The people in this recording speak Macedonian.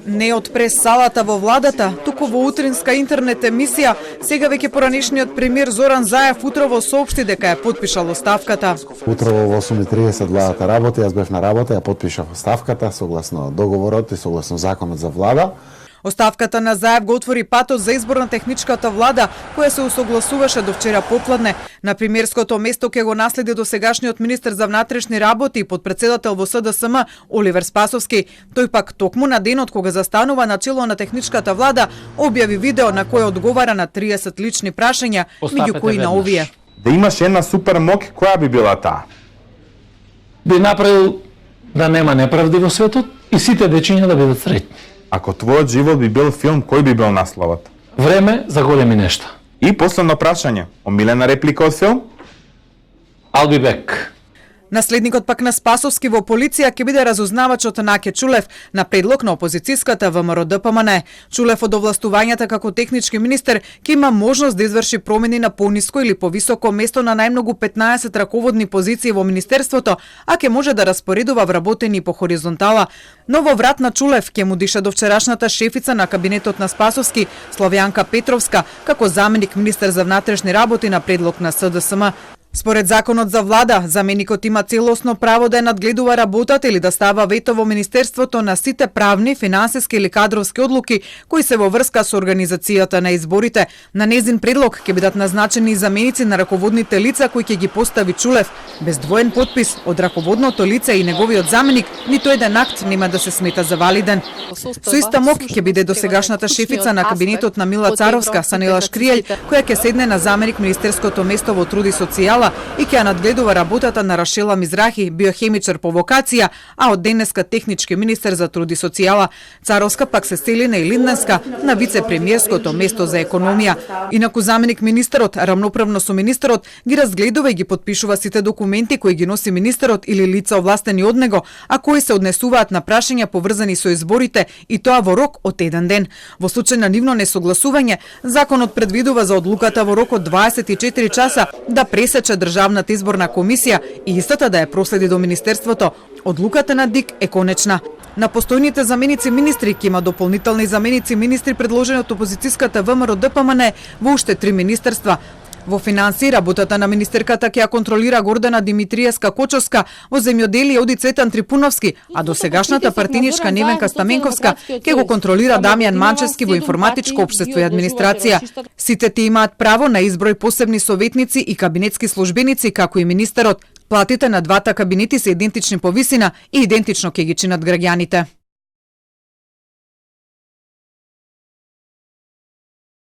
Не од прес салата во владата, туку во утринска интернет емисија, сега веќе поранешниот премиер Зоран Заев утрово соопшти дека ја потпишал оставката. Утрово во 8:30 владата работи, јас бев на работа, ја потпишав оставката согласно договорот и согласно законот за влада. Оставката на Заев го отвори патот за избор на техничката влада, која се усогласуваше до вчера попладне. На премиерското место ќе го наследи досегашниот министер за внатрешни работи и подпредседател во СДСМ Оливер Спасовски. Тој пак токму на денот кога застанува на чело на техничката влада, објави видео на кој одговара на 30 лични прашања, меѓу кои на овие. Да имаш една супер мок, која би била таа? Би направил да нема неправди во светот и сите дечиња да бидат среќни. Ако твојот живот би бил филм, кој би бил насловот? Време за големи нешта. И последно прашање, омилена реплика од филм? I'll be back. Наследникот пак на Спасовски во полиција ќе биде разузнавачот Наке Чулев на предлог на опозицијската ВМРО-ДПМН. Чулев од овластувањата како технички министер ќе има можност да изврши промени на пониско или повисоко место на најмногу 15 раководни позиции во министерството, а ќе може да распоредува вработени по хоризонтала. Но во врат на Чулев ќе му диша до вчерашната шефица на кабинетот на Спасовски, Славјанка Петровска, како заменик министер за внатрешни работи на предлог на СДСМ. Според законот за влада, заменикот има целосно право да ја надгледува работата или да става вето во министерството на сите правни, финансиски или кадровски одлуки кои се во врска со организацијата на изборите. На незин предлог ќе бидат назначени и заменици на раководните лица кои ќе ги постави Чулев. Без двоен потпис од раководното лице и неговиот заменик, ниту еден акт нема да се смета за валиден. Со иста мок ќе биде досегашната шефица на кабинетот на Мила Царовска, Санела Шкријел, која ќе седне на заменик министерското место во труд и социјала и ќе ја надгледува работата на Рашела Мизрахи, биохемичар по вокација, а од денеска технички министер за труд и социјала. Царовска пак се сели на Илинденска на вице-премиерското место за економија. Инаку заменик министерот, рамноправно со министерот, ги разгледува и ги подпишува сите документи кои ги носи министерот или лица овластени од него, а кои се однесуваат на прашања поврзани со изборите и тоа во рок од еден ден. Во случај на нивно несогласување, законот предвидува за одлуката во рок од 24 часа да пресече Државната изборна комисија и истата да ја проследи до министерството. Одлуката на ДИК е конечна. На постојните заменици министри ќе има дополнителни заменици министри предложени од опозицијската ВМРО-ДПМН во уште 3 министерства. Во финансии работата на министерката ќе ја контролира Гордана Димитриевска Кочовска, во земјоделие оди Цветан Трипуновски, а досегашната партиничка Невенка Стаменковска ќе го контролира Дамјан Манчевски во информатичко општество и администрација. Сите тие имаат право на изброј посебни советници и кабинетски службеници како и министерот. Платите на двата кабинети се идентични по висина и идентично ќе ги чинат граѓаните.